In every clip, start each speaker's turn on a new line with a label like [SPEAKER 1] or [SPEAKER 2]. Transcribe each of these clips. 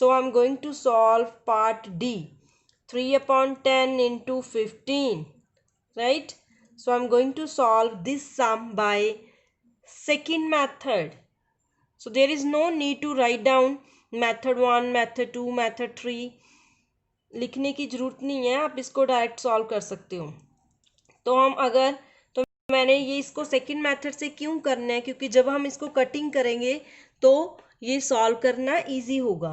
[SPEAKER 1] So I'm going to solve part D. 3 upon 10 into 15, right? So I'm going to solve this sum by second method. So there is no need to write down method 1, method 2, method 3. लिखने की ज़रूरत नहीं है, आप इसको direct solve कर सकते हो। तो हम अगर तो मैंने ये इसको सेकंड मेथड से क्यों करना है, क्योंकि जब हम इसको कटिंग करेंगे तो ये सॉल्व करना इजी होगा,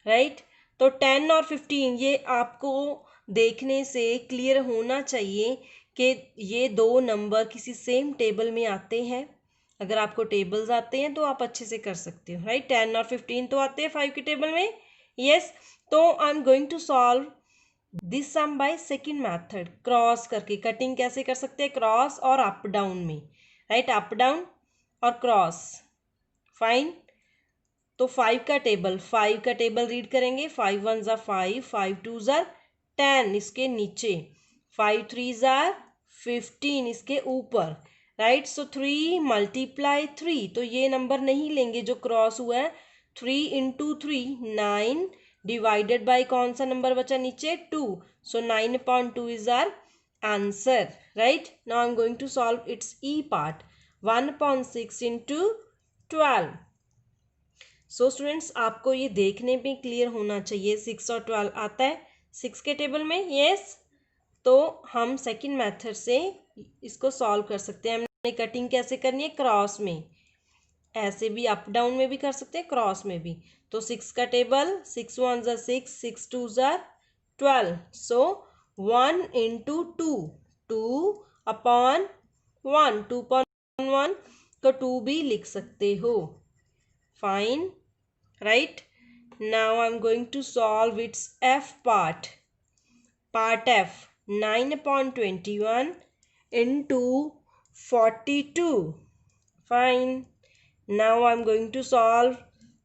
[SPEAKER 1] राइट। तो 10 और 15 ये आपको देखने से क्लियर होना चाहिए कि ये दो नंबर किसी सेम टेबल में आते हैं। अगर आपको टेबल्स आते हैं तो आप अच्छे से कर सकते हो, राइट। 10 और 15 तो आते हैं 5 के टेबल में, यस। तो I am going to solve this sum by second method, cross करके। कटिंग कैसे कर सकते हैं, क्रॉस और अप डाउन में, राइट। अप डाउन और क्रॉस, फाइन। तो 5 का टेबल रीड करेंगे। 5 वन ज़ा 5, 5 टू ज़ा 10 इसके नीचे, 5 थ्री ज़ा 15 इसके ऊपर, राइट। सो 3 मल्टीप्लाई 3, तो ये नंबर नहीं लेंगे जो क्रॉस हुआ है। 3 इंटू 3 9 डिवाइडेड बाई कौन सा नंबर बचा नीचे, 2। So 9/2 is our answer, right. Now I am going to solve its E part. 1/6 into 12। So students, आपको ये देखने पे क्लियर होना चाहिए 6 और 12 आता है 6 के टेबल में, यस। तो हम सेकंड मेथड से इसको सॉल्व कर सकते हैं। हमने कटिंग कैसे करनी है, क्रॉस में। ऐसे भी अप डाउन में भी कर सकते हैं, क्रॉस में भी। तो 6 का टेबल, 6 वन ज़ा 6, 6 टू ज़ा 12। सो 1 इंटू 2, 2 अपॉन 1, 2 अपॉन 1, तो 2 भी लिख सकते हो, fine, right? Now I'm going to solve its F part. Part F, 9/21 into 42. Fine. Now I'm going to solve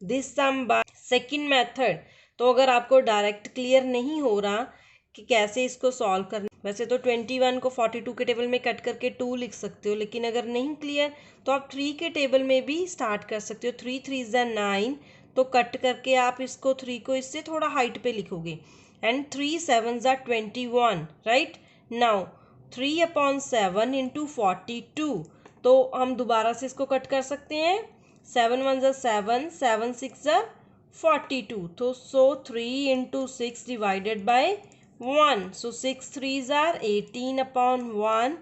[SPEAKER 1] this sum by second method. तो अगर आपको डायरेक्ट क्लियर नहीं हो रहा कि कैसे इसको सॉल्व करना, वैसे तो 21 को 42 के टेबल में कट करके 2 लिख सकते हो, लेकिन अगर नहीं क्लियर तो आप 3 के टेबल में भी स्टार्ट कर सकते हो। 3 3 ज़ा 9, तो कट करके आप इसको 3 को इससे थोड़ा हाइट पे लिखोगे। एंड 3 7 ज़ा 21, राइट। नाउ 3/7 इंटू 42, तो हम दोबारा से इसको कट कर सकते हैं। 7 वन ज़ा 7, 7 6 ज़ा 42, तो 3 into 6 divided by 1, so 6 three ज़ार 18/1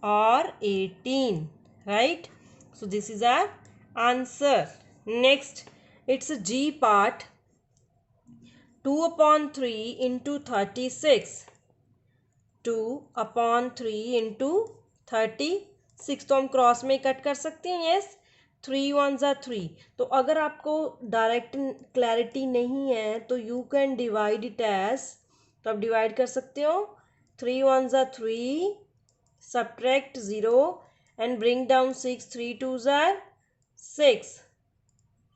[SPEAKER 1] और 18, right. So this is our answer. Next, it's G part, 2/3 into 36, 2/3 into 36, तो हम क्रॉस में कट कर सकते हैं, यस। 3 वन ज़ा 3, तो अगर आपको डायरेक्ट क्लैरिटी नहीं है तो you can divide it as, तो आप डिवाइड कर सकते हो। 3 वन ज़ा 3, subtract 0 and bring down 6, 3 two ज़ा 6,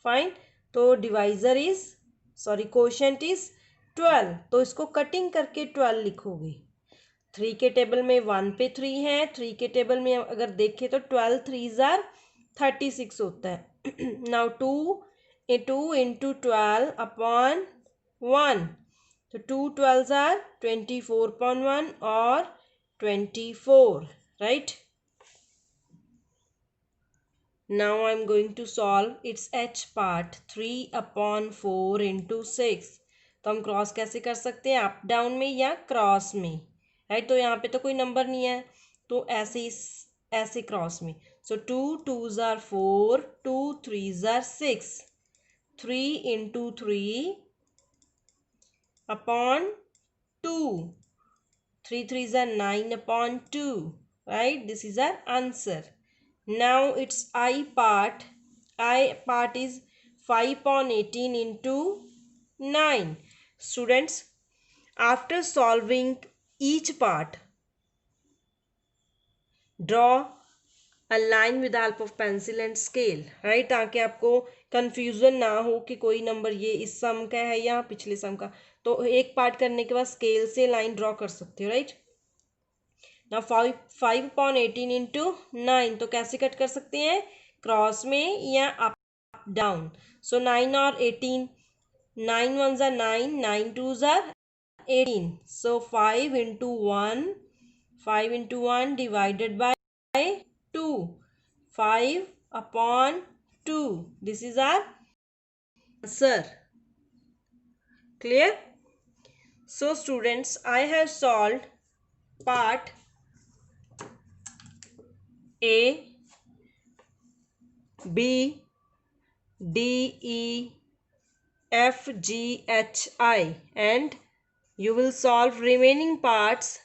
[SPEAKER 1] फाइन। तो divisor is, sorry, quotient is 12, तो इसको कटिंग करके 12 लिखोगे। 3 के टेबल में 1 पे 3 है, 3 के टेबल में अगर देखें तो 12 थ्री ज़ार 36 होता है। नाउ 2 इंटू 12/1, तो 2 12 ज़ार 24/1 और 24, right. Now I'm going to solve its H part, 3/4 into 6, तो हम क्रॉस कैसे कर सकते हैं, अप डाउन में या क्रॉस में, राइट। तो यहाँ पे तो कोई नंबर नहीं है, तो ऐसे क्रॉस में। सो 2 2 ज़ार 4, 2 3 ज़ार 6, 3 into 3/2, 3 3 tsar 9/2, right? This is our answer. Now its I part. I part is 5/18 into 9. Students, after solving each part, draw a line with the help of pencil and scale, right? ताकि आपको confusion ना हो कि कोई number ये इस सम का है या पिछले सम का। तो एक पार्ट करने के बाद स्केल से लाइन ड्रॉ कर सकते हो, राइट। ना 5/18 इंटू 9, तो कैसे कट कर सकते हैं, क्रॉस में या अप डाउन। सो 9 और 18, 9 ones are 9, 9 twos are 18. So 5 into 1, 5 into 1 divided by 2. 5 upon 2. This is our answer. Clear? So students, I have solved part A, B, D, E, F, G, H, I, and you will solve remaining parts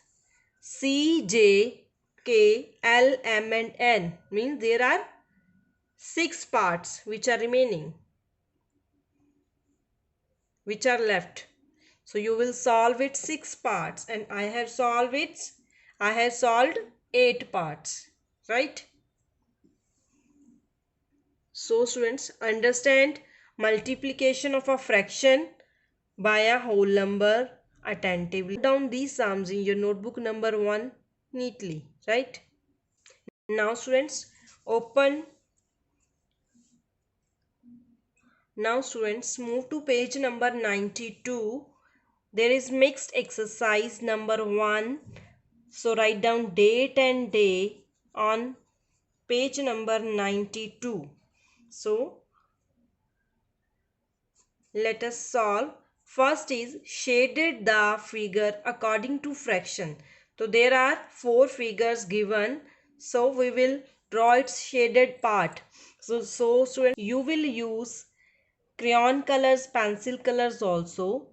[SPEAKER 1] C, J, K, L, M and N. Means there are 6 parts which are remaining, which are left. So you will solve it 6 parts, and I have solved 8 parts, right? So students, understand multiplication of a fraction by a whole number attentively. Write down these sums in your notebook number 1 neatly, right? Now students, move to page number 92. There is mixed exercise number 1. So write down date and day on page number 92. So let us solve. First is shaded the figure according to fraction. So there are 4 figures given. So we will draw its shaded part. So students, you will use crayon colors, pencil colors also.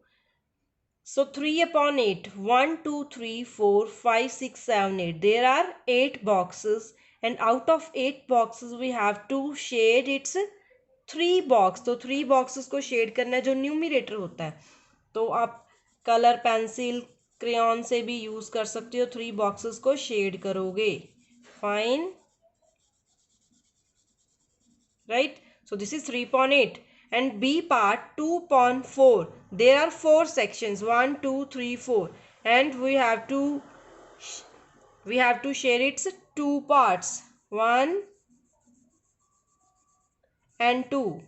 [SPEAKER 1] So 3 upon 8. 1, 2, 3, 4, 5, 6, 7, 8. There are 8 boxes, and out of 8 boxes we have to shade its 3 box. तो 3 boxes को shade करना है जो numerator होता है. तो आप colour pencil crayon से भी यूज कर सकते हो. 3 boxes को शेड करोगे. Fine, right? So this is 3.8. And B part 2.4. There are 4 sections, 1, 2, 3, 4, and we have to share its 2 parts, 1 and 2,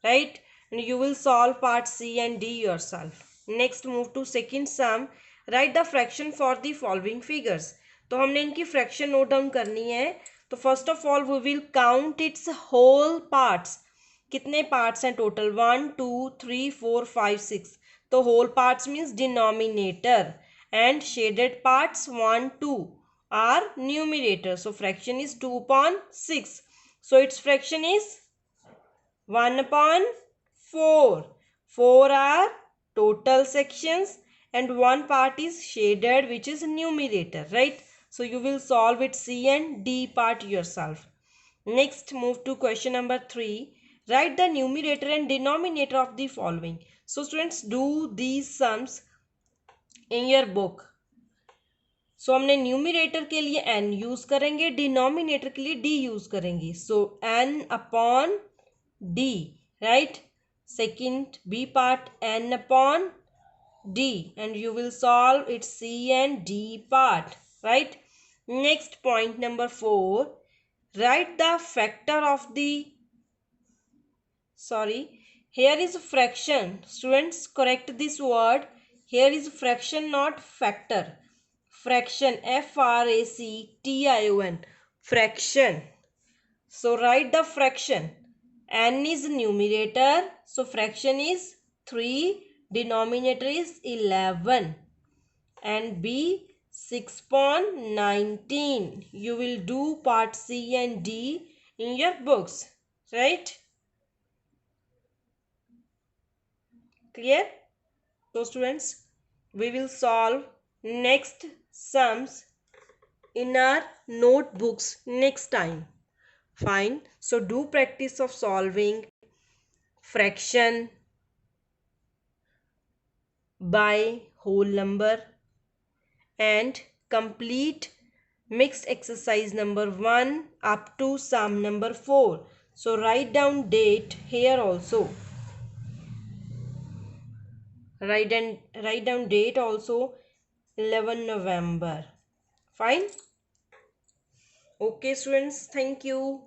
[SPEAKER 1] right? And you will solve part C and D yourself. Next, move to second sum. Write the fraction for the following figures. तो हमने इनकी fraction note down करनी है. तो first of all we will count its whole parts. कितने parts हैं total? 1, 2, 3, 4, 5, 6. तो whole parts means denominator, and shaded parts 1, 2 are numerator. So fraction is 2 upon 6. So its fraction is 1 upon 4. 4 are total sections and one part is shaded, which is numerator, right? So you will solve it C and D part yourself. Next, move to question number 3. Write the numerator and denominator of the following. So students, do these sums in your book. So हमने numerator के लिए n use करेंगे, denominator के लिए d use करेंगे. So n upon d, right? Second B part n upon d, and you will solve its C and D part, right? Next, point number 4. Write the factor of the, here is fraction. Students, correct this word. Here is fraction, not factor. Fraction, F-R-A-C-T-I-O-N, fraction. So write the fraction. N is numerator, so fraction is 3, denominator is 11, and B 6.19. You will do part C and D in your books, right? Clear? So students, we will solve next sums in our notebooks next time. Fine. So do practice of solving fraction by whole number and complete mixed exercise number 1 up to sum number 4. So write down date here also. Write down date also, 11 November. Fine. Okay students, thank you.